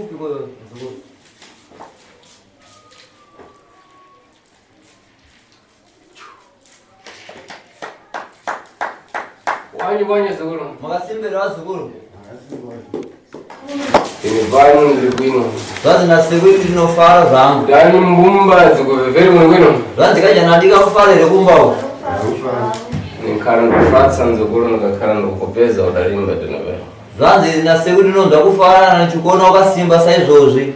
Upi kwa zukuru? Wanye zukuru. Makasimbe wa zukuru. Ini vanu ndikuino. Zazi na seguiti no fara zangu. Dani mbumba zikuveveri mwino. Zazi kaja naandika kufara ile kumbao. Ninkara nkufatsa nzukuru nikakara nkupeza udalimba dinove. Zazi na seguiti no ndakufara na chukona ukasimba saizozwi.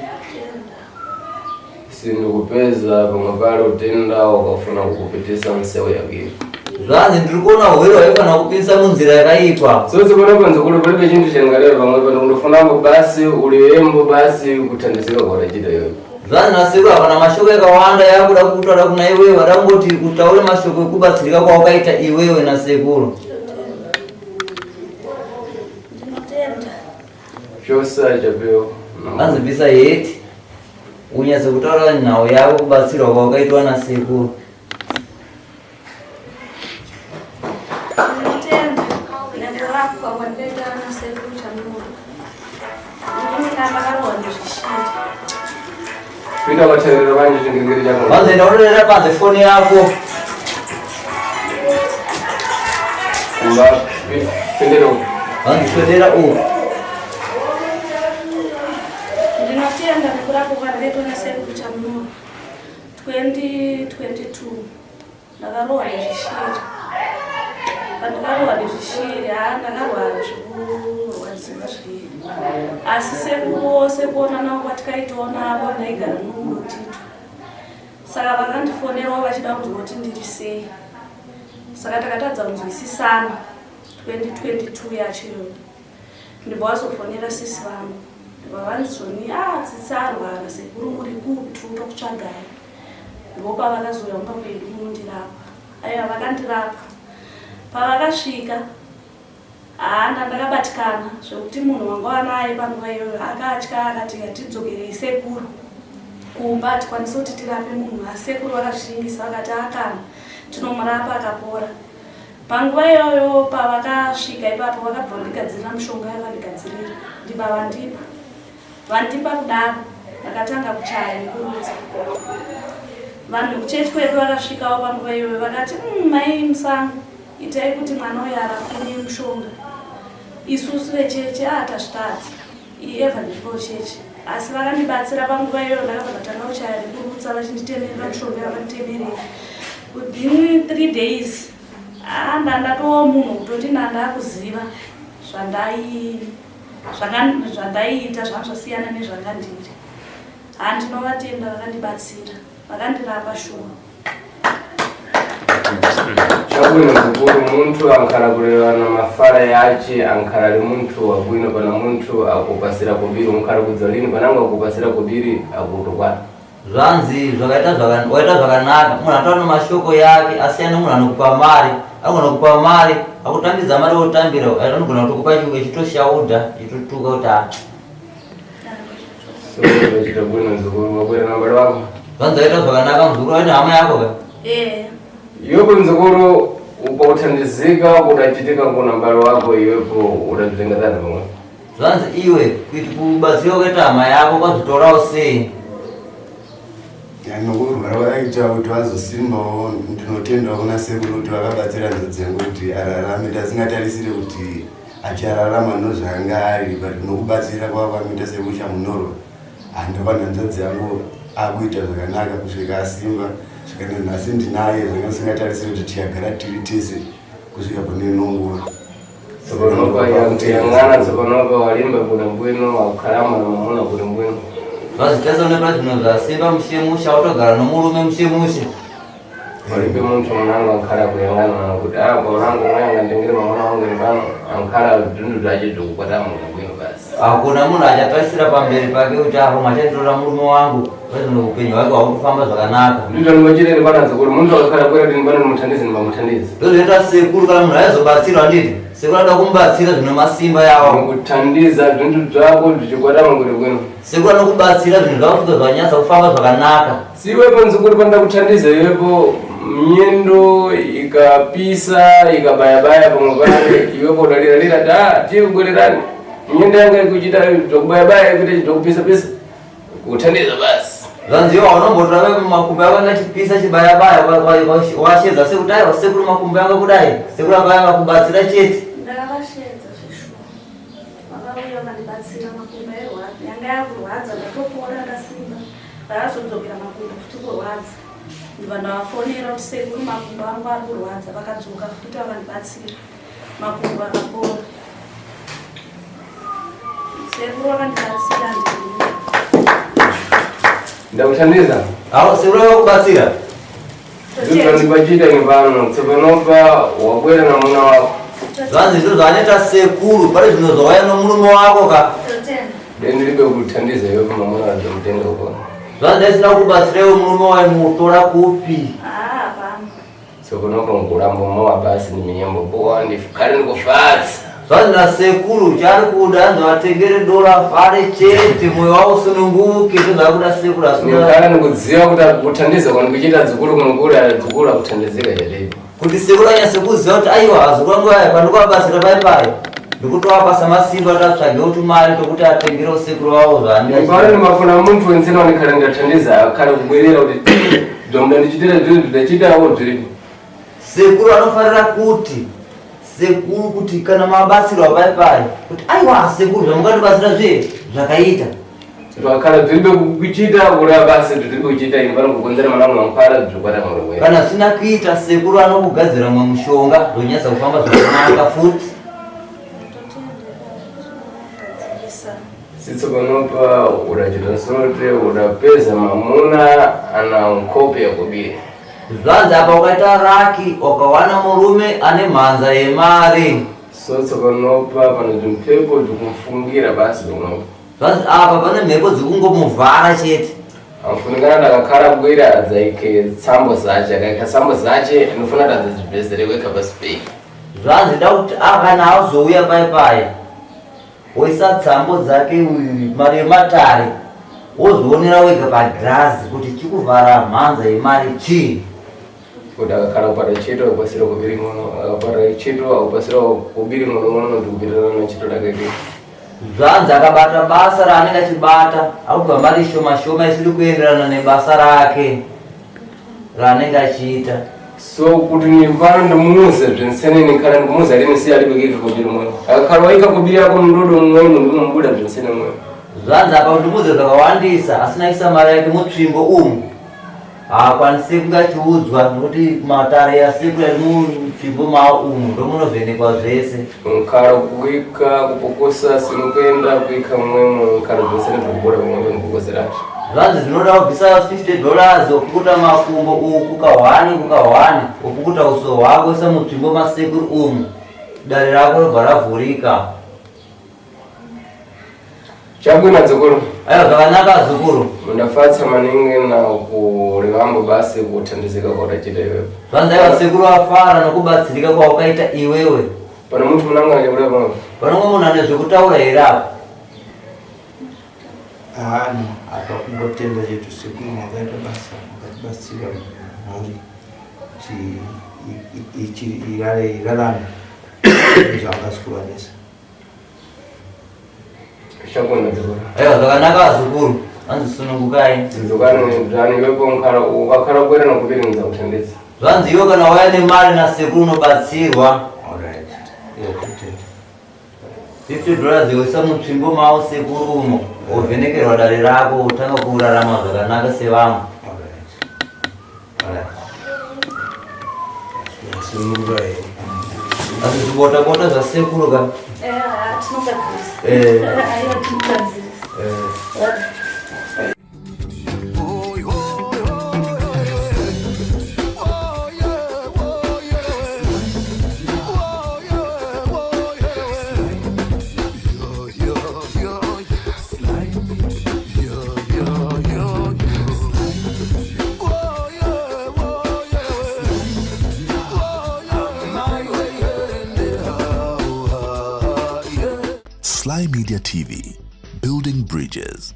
Sindikupeza pamwe pale utenda ukafuna kukupitisa msewe yake. Zazi ndirikuona uwelo weka na kupinsa munzira yakaipa. Sozi kuna panzo kule palibe chintu changaleva pamwe pano undofunambo basi uliwembo basi kutandizika kwa rajida yoyo. Zazi na seguiti apana mashoka yakawanda yakuda kutwala kuna iwewe wadangoti utaule mashoka kubasilika kwa ukaita iwewe na seguiti. Chosa chapeo. Anzi bisa yeti. Unyaze kutwala nao yako kubasira kwa ukaitwa na seguiti. Pita wacharira wanje chingingiri chako. Kwanza inaonelea panze phone yako. Mba pendero. Angifedera Ndinotenda kurapo kwareto na seru cha mno 2022 ndakarowa nezvishiri pandakarowa nezvishiri ndakarwara zvikurwadzima zviri asi sekuwose kuonana kwatikaitoona avo ndaigara nomutitu saka vakandifonerawo vachida kunzwa ndiri sei saka takatadza kunzwisisana 2022 yachiro ndibva vazofonera sisi vangu vavanzoni tsitsi arwara sekuru muri kupi tinoda kutsvagai ndipo pavakazouya mumba medu munondirapa aiva vakandirapa pavakasvika ndakabatikana zvekuti munhu wanga wanaye panguva iyoyo akatya akati atidzokerei sekuru kumba tikwanise kuti tirape munhu asi sekuru vakazvisvingisa vakati akana tinomurapa akapora. Panguva iyoyo pavakasvika ipapo vakabva vandigadzirira mushonga yavandigadzirira ndibva vandipa kudaro ndakatanga kuchaya nekurutsa. Vanhu kuchechi kwedu vakasvikawo panguva iyoyo vakati mai musango itai kuti mwana uyu arapwe mushonga. Isusu vechechi tazvitadza ievangelical chechi asi vakandibatsira panguva iyoyo ndakabva ndatanga kuchaya nekurutsa vachinditemerera mushonga yavanditemerera. Within 3 days ndatova munhu kutoti ndakuziva zvandaiita zvanga zvasiyana nezvangandiri. Ndinovatenda vakandibatsira vakandirapa shuwa. Chabwino zikuru muntu ankara kurevana mafara yache ankara li muntu wabwino pana muntu akupasira kubiri unkara kudzalini pananga akupasira kubiri akutokwana. Zvanzi zvakaita zvakanaka munhu ataona mashoko yake asiyana munhu anokupa mari agona kupa mari akutambidza mari otambira anogona kutokupa chimwe chitoshaudha chitotuka kuti so chitabwino zikuru wakwera nambari wako zvanzi aita zvakanaka muzukuru waine hama yako ka iwepo mzukuru ukauthandizika kudachitika kunambari wako iwepo udazvitengatana pamwe zvanzi iwe kuti kubatsira kuita hama yako kwazvitorawo sei nokurwara waita kuti vazosimbawo ndinotendawo kuna sekuru kuti vakabatsira njodzi yangu kuti ararame tasingatarisire kuti achararama nozvaanga ari but nokubatsira kwavamita sekucha munoro handofana njodzi yangu akuita zvakanaka kusvika asimba svikana nhasi ndinaye zvanga singatarisire kuti tiyagara tiri tese kusvika pane nongora yang'ana dzapanopa walimba kuti mbwino wakukhalama namamuna kuti mbwino zvazvitasaonekwa zvinhu zvasimba mushemusha autogara nomurume mushemusha walipe muntu munangu ankhala kuyang'ana kuti paunangu mwayanga ndingiri mamuna wangu mbano ankhala zvinhu zvache zvokukwata munhu mbwino basi hakuna munhu achatasira pamberi pake kuti apo machanditora murume wangu wezvino upenyu hwake hwakufamba zvakanaka ndizvo ndinochitende panadza kuti muntu akakhala kwera kuti mbano nimuthandizi ndibamuthandizi ndozvoita sekuru kana munhu aizobatsirwa nditi sekuru ada kumubatsira zvine masimba yawo mukuthandiza zvintu zvako zvichikwata kuti bwino sekuru anokubatsira zvinhu zvako kusvika zvanyasa kufamba zvakanaka siwepo nzukuru panda kuthandiza iwepo myendo ikapisa ikabayabaya pamwe pake iwepo udaliralira tiye kugwererani Nyenda yanga kuchita zokubaya kuti zokupisa pisa kuthandiza basi. Zanziwa wanombotera makumbo yako ngachipisa chibaya washedza sekutayi wasekuru makumbo yako kudai sekuru akayanga kubatsira chete. Ndakavashedza zvishuwa vakauya vakandibatsira makumbo airwadza yanga yakurwadza ndatopora ndasimba vakazodzokera makumbo futi kurwadza ndibva ndavafonera kuti sekuru makumbo angu ari kurwadza vakadzoka futi vakandibatsira makumbo akapora sekuru vakandibatsira ndii Ndakuthandiza? Awo sekuru akubatsira. Zviro ndibachita ngepano tsopanopa wabwera na mwana wako. Zvanzi zviro zvaneta sekuru pari zvino zvawaya nomulume wako ka. Ndiribe kuthandiza iwe pamamuna wazomutenga uko. Zvanzi ndisina kubatsira iwe mulume waimutora kupi. hapana Tsopanopa ngulambo mowa basi niminyambo bowa ndifukare ndikufatsa. Zvanzi nasekuru chari kuda anzovatengere dora fare chete moyo wavo usununguke ndozvakuda sekuru Ndikhala ndikudziwa kuti kuthandiza kwani kuchita dzukulu kunokuli dzukulu akuthandizika chalipo. kuti sekuru anyase kuziva kuti aiwa azukuru angu aya pandikuvabatsira paipai ndikutovapasa masimba tatsvage kuti mari tokuti atengere usekuru wavo Pano ndimafuna munthu wenzina wandikhala ndathandiza akhala kubwerera kuti zvamuda ndichitira zviri ndachitawo zviripo. sekuru anofanira kuti sekuru kuti kana mabatsiro apaipai kuti aiwa sekuru zvamungandibatsira zve zvakaita Zvakhala zviribe kuchita kula basi zviribe kuchita ine pano kukonzera mwana wangu zvikwata murwe. kana sina kuita sekuru anokugadzira mwe mushonga zvonyasa kufamba zvakanaka futi. Sitsopanopa udachita sote udapeza mamuna ana nkope yakubiri. Zvanzi apa ukaita raki ukawana murume ane mhanza yemari. Tsopanopa pane zvimhepo zvekumufungira basi zvomunopa. Zvanzi apa pane mhepo dzekungomuvhara chete. Amufunikana ndakakhala bwera adzaike tsambo zache akaika tsambo zache anofuna kuti adzazvibhezere weka pasi pei. Zvanzi da kuti kana azouya paipai woisa tsambo dzake mari yematare wozvionera wega pagirazi kuti chikuvhara mhanza yemari chii. Kuti akakhala kupata chito akupasira kubiri muno akapata chito akupasira kubiri muno ndikubirirana nachito dakeke. Zvanzi akabata basa raanenge achibata akubva mari shoma isiri kuenderana nebasa rake raanenge achiita. So kuti nimbano ndimuze zvensene nikhala ndikumuza lini si alibekeka kubiri muno akakhala waika kubiri yako mndodo mumwenu ndikumbuda zvensene mweyo. Zvanzi apa ndimuze zvakawandisa asina isa mari yake mutsvimbo umu haakwanisi kunge achiudzwa nokuti matare yasekuru ari mutsvimbo mao umu ndomunovhenekwa zvese. Nkhala kuika kupokosa simukuenda kuika mumwemo nkhala zvensene zvokubora pamwepo ndikukoseracho. Zvanzi zvinoda kubvisa $50 okukuta makumbo uku kahwani kukahwani okukuta uso hwako isa mutsvimbo masekuru umu dare rako robva ravhurika. Chabwino dzukuru. Aiwa zvakanaka zukuru. Mundafatsa maningi na kulivambo basi kuthandizika kwaudachita iwewe. Zvanzi aiwa sekuru afara nokubatsirika kwaukaita iwewe. Pana munthu munanga achikuda pano. Panongo munhu ane zvekutaura here apa. Hano apa kungotenda chetu sekuru mwakaita basa mukatibatsira mhuri kuti irarame zvakasikuranisa. Chabwino dzukuru. Aiwa zvakanaka zukuru. Zvanzi sunungukai. Dzukani dzani iwepo ukakhala bwera nokubiri ndizakuthandiza. Zvanzi iwe kana wauya nemari nasekuru unobatsirwa. Alright. $50 yoisa mutsvimbo mao sekuru umo wovhenekerwa dare rako utanga kurarama zvakanaka sevamwe. Asi zvibota zvasekuru ka. tinogadzirisa aiwa tinogadzirisa. Sly Media TV, building bridges.